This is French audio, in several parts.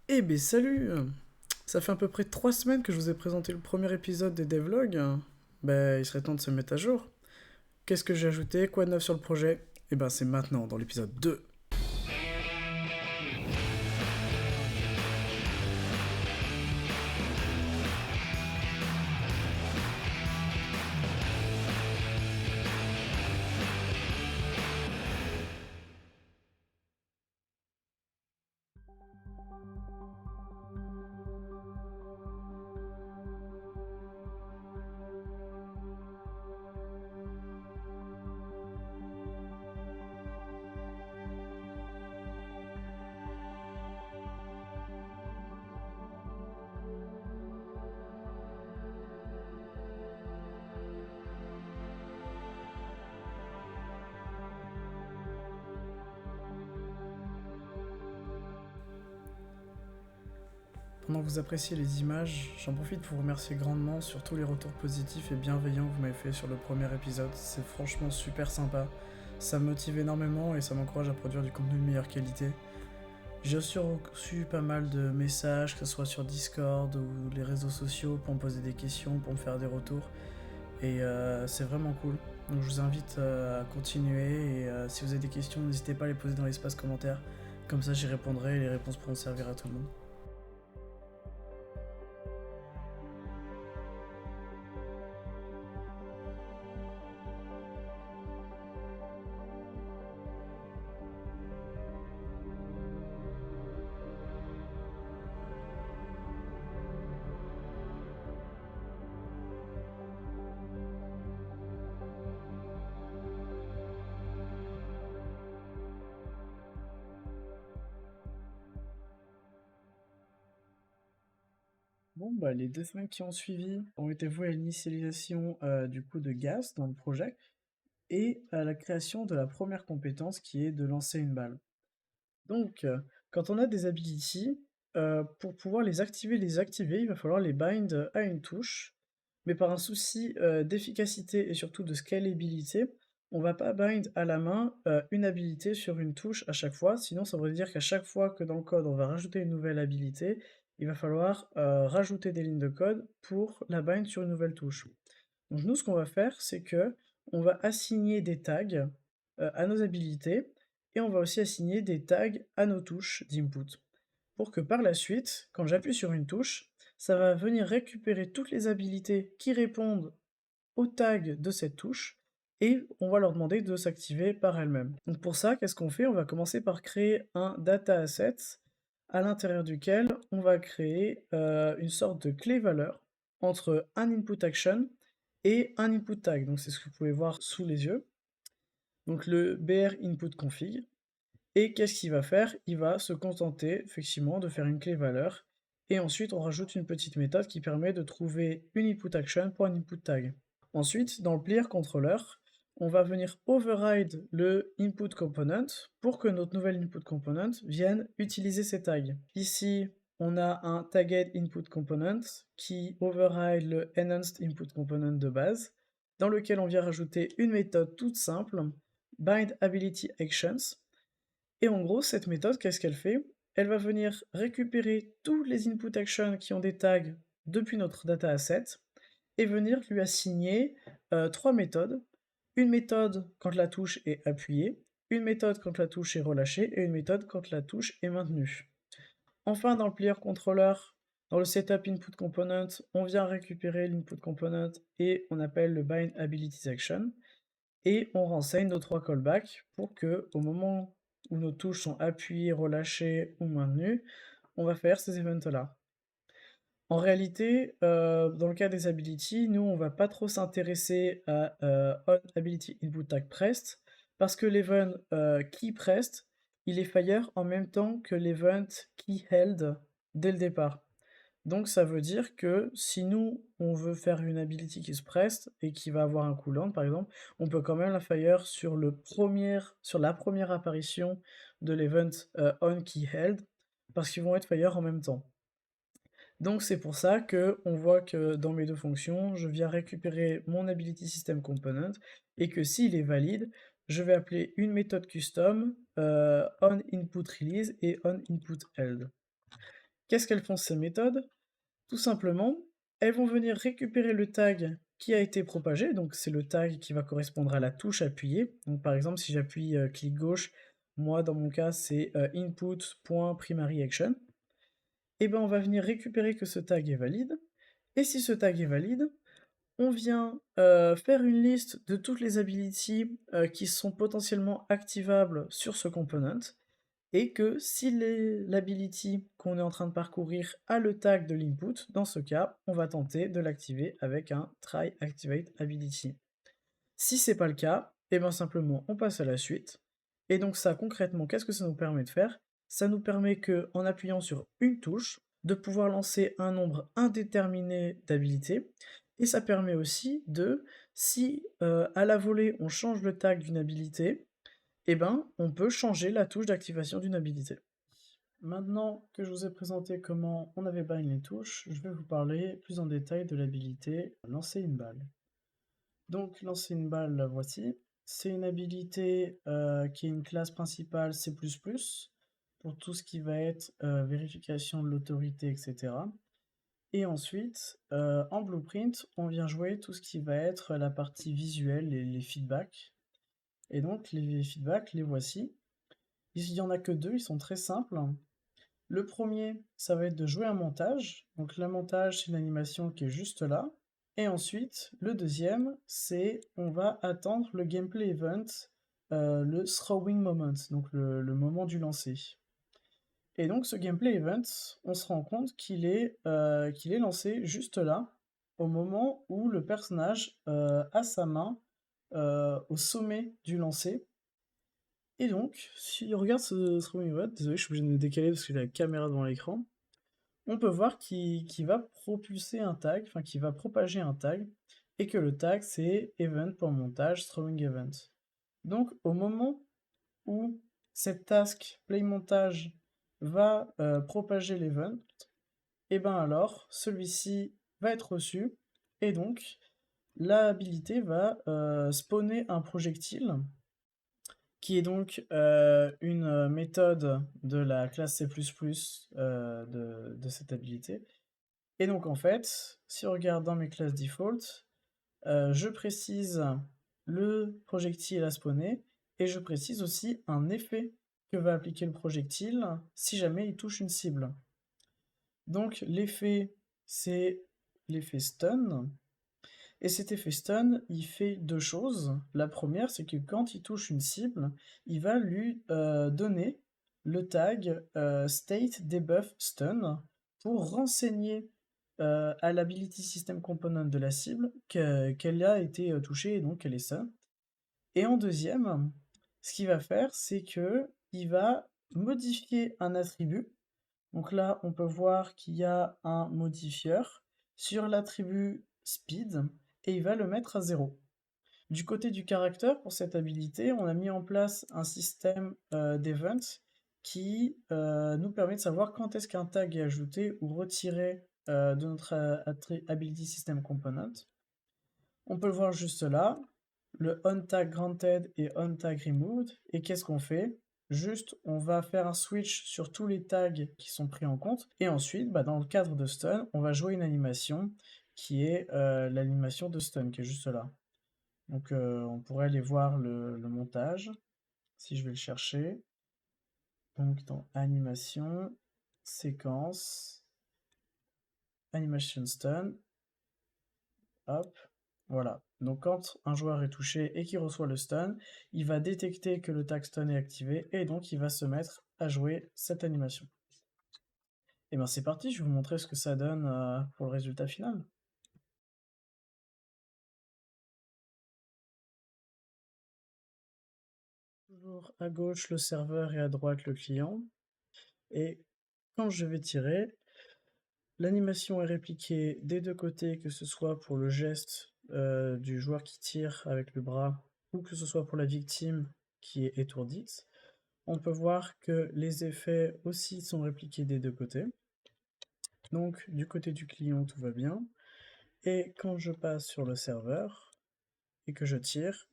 Eh ben salut! Ça fait à peu près 3 semaines que je vous ai présenté le premier épisode des devlogs. Ben il serait temps de se mettre à jour. Qu'est-ce que j'ai ajouté? Quoi de neuf sur le projet? Eh ben c'est maintenant dans l'épisode 2. Pendant que vous appréciez les images, j'en profite pour vous remercier grandement sur tous les retours positifs et bienveillants que vous m'avez fait sur le premier épisode. C'est franchement super sympa. Ça me motive énormément et ça m'encourage à produire du contenu de meilleure qualité. J'ai aussi reçu pas mal de messages, que ce soit sur Discord ou les réseaux sociaux, pour me poser des questions, pour me faire des retours. Et c'est vraiment cool. Donc je vous invite à continuer et si vous avez des questions, n'hésitez pas à les poser dans l'espace commentaire. Comme ça j'y répondrai et les réponses pourront servir à tout le monde. Bon bah les 2 semaines qui ont suivi ont été vouées à l'initialisation du coup de Gas dans le projet et à la création de la première compétence qui est de lancer une balle. Donc quand on a des abilities, pour pouvoir les activer, il va falloir les bind à une touche. Mais par un souci d'efficacité et surtout de scalabilité, on va pas bind à la main une habilité sur une touche à chaque fois, sinon ça veut dire qu'à chaque fois que dans le code on va rajouter une nouvelle habilité, il va falloir rajouter des lignes de code pour la bind sur une nouvelle touche. Donc nous ce qu'on va faire, c'est que on va assigner des tags à nos habilités et on va aussi assigner des tags à nos touches d'input pour que par la suite, quand j'appuie sur une touche, ça va venir récupérer toutes les habilités qui répondent au tag de cette touche et on va leur demander de s'activer par elles-mêmes. Donc pour ça, qu'est-ce qu'on fait? On va commencer par créer un data asset à l'intérieur duquel on va créer une sorte de clé-valeur entre un input action et un input tag. Donc c'est ce que vous pouvez voir sous les yeux. Donc le br input config. Et qu'est-ce qu'il va faire? Il va se contenter effectivement de faire une clé valeur. Et ensuite, on rajoute une petite méthode qui permet de trouver une input action pour un input tag. Ensuite, dans le player controller, on va venir override le input component pour que notre nouvelle input component vienne utiliser ces tags. Ici, on a un tagged input component qui override le enhanced input component de base, dans lequel on vient rajouter une méthode toute simple, bind ability actions, et en gros, cette méthode, qu'est-ce qu'elle fait? Elle va venir récupérer tous les input actions qui ont des tags depuis notre data asset et venir lui assigner trois méthodes. Une méthode quand la touche est appuyée, une méthode quand la touche est relâchée et une méthode quand la touche est maintenue. Enfin, dans le player controller, dans le setup input component, on vient récupérer l'input component et on appelle le bind abilities action et on renseigne nos trois callbacks pour que, au moment où nos touches sont appuyées, relâchées ou maintenues, on va faire ces events-là. En réalité, dans le cas des abilities, nous, on va pas trop s'intéresser à on ability input tag pressed, parce que l'event key pressed, il est fire en même temps que l'event key held dès le départ. Donc ça veut dire que si nous, on veut faire une ability qui se preste et qui va avoir un cooldown par exemple, on peut quand même la fire sur sur la première apparition de l'event on key held, parce qu'ils vont être fire en même temps. Donc c'est pour ça que on voit que dans mes deux fonctions, je viens récupérer mon ability system component et que s'il est valide, je vais appeler une méthode custom on input release et on input held. Qu'est-ce qu'elles font ces méthodes? Tout simplement, elles vont venir récupérer le tag qui a été propagé, donc c'est le tag qui va correspondre à la touche appuyée. Donc par exemple, si j'appuie clic gauche, moi dans mon cas c'est input.primaryAction. Et ben on va venir récupérer que ce tag est valide. Et si ce tag est valide, on vient faire une liste de toutes les abilities qui sont potentiellement activables sur ce component, et que si l'ability qu'on est en train de parcourir a le tag de l'input, dans ce cas, on va tenter de l'activer avec un try activate ability. Si c'est pas le cas, et bien simplement on passe à la suite. Et donc ça concrètement, qu'est-ce que ça nous permet de faire? Ça nous permet que, en appuyant sur une touche, de pouvoir lancer un nombre indéterminé d'habilités. Et ça permet aussi de, si à la volée on change le tag d'une habilité, eh ben on peut changer la touche d'activation d'une habilité. Maintenant que je vous ai présenté comment on avait bind les touches, je vais vous parler plus en détail de l'habilité lancer une balle. Donc lancer une balle, la voici. C'est une habilité qui est une classe principale C++ pour tout ce qui va être vérification de l'autorité, etc. Et ensuite, en blueprint, on vient jouer tout ce qui va être la partie visuelle et les feedbacks. Et donc les feedbacks, les voici. Il n'y en a que deux, ils sont très simples. Le premier, ça va être de jouer un montage. Donc le montage, c'est une animation qui est juste là. Et ensuite, le deuxième, c'est on va attendre le gameplay event, le throwing moment, donc le moment du lancer. Et donc ce gameplay event, on se rend compte qu'il est lancé juste là, au moment où le personnage a sa main au sommet du lancer. Et donc, si on regarde ce throwing event, désolé, je suis obligé de me décaler parce que j'ai la caméra devant l'écran, on peut voir qu'il va propulser un tag, enfin qu'il va propager un tag, et que le tag c'est event.montage throwing event. Donc au moment où cette task play montage va propager l'event, et ben alors celui-ci va être reçu, et donc l'habilité va spawner un projectile qui est donc une méthode de la classe C++ de cette habilité. Et donc en fait, si on regarde dans mes classes default, je précise le projectile à spawner, et je précise aussi un effet que va appliquer le projectile si jamais il touche une cible. Donc l'effet, c'est l'effet stun, et cet effet stun, il fait deux choses. La première, c'est que quand il touche une cible, il va lui donner le tag state debuff stun pour renseigner à l'ability system component de la cible qu'elle a été touchée et donc qu'elle est stun. Et en deuxième, ce qu'il va faire, c'est que il va modifier un attribut. Donc là, on peut voir qu'il y a un modifieur sur l'attribut speed, et il va le mettre à 0. Du côté du caractère, pour cette habilité, on a mis en place un système d'events qui nous permet de savoir quand est-ce qu'un tag est ajouté ou retiré de notre ability system component. On peut le voir juste là, le onTag granted et onTag removed. Et qu'est-ce qu'on fait? Juste, on va faire un switch sur tous les tags qui sont pris en compte. Et ensuite, dans le cadre de stun, on va jouer une animation qui est l'animation de stun, qui est juste là. Donc on pourrait aller voir le montage, si je vais le chercher. Donc dans animation, séquence, animation stun, hop, voilà. Donc quand un joueur est touché et qu'il reçoit le stun, il va détecter que le tag stun est activé, et donc il va se mettre à jouer cette animation. Et bien c'est parti, je vais vous montrer ce que ça donne pour le résultat final. Toujours à gauche le serveur et à droite le client. Et quand je vais tirer, l'animation est répliquée des deux côtés, que ce soit pour le geste du joueur qui tire avec le bras, ou que ce soit pour la victime qui est étourdite. On peut voir que les effets aussi sont répliqués des deux côtés. Donc du côté du client, tout va bien. Et quand je passe sur le serveur et que je tire,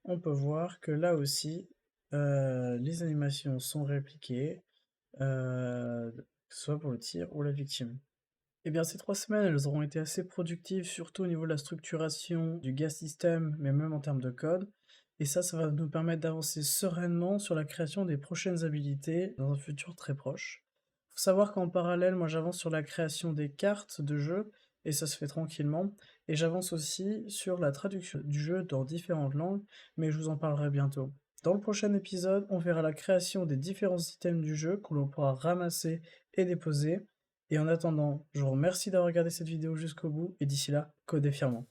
on peut voir que là aussi, les animations sont répliquées que ce soit pour le tir ou la victime. Eh bien, ces 3 semaines, elles auront été assez productives, surtout au niveau de la structuration du gas system, mais même en termes de code. Et ça va nous permettre d'avancer sereinement sur la création des prochaines habilités dans un futur très proche. Faut savoir qu'en parallèle, moi j'avance sur la création des cartes de jeu, et ça se fait tranquillement. Et j'avance aussi sur la traduction du jeu dans différentes langues, mais je vous en parlerai bientôt. Dans le prochain épisode, on verra la création des différents items du jeu que l'on pourra ramasser et déposer. Et en attendant, je vous remercie d'avoir regardé cette vidéo jusqu'au bout et d'ici là, codez fièrement.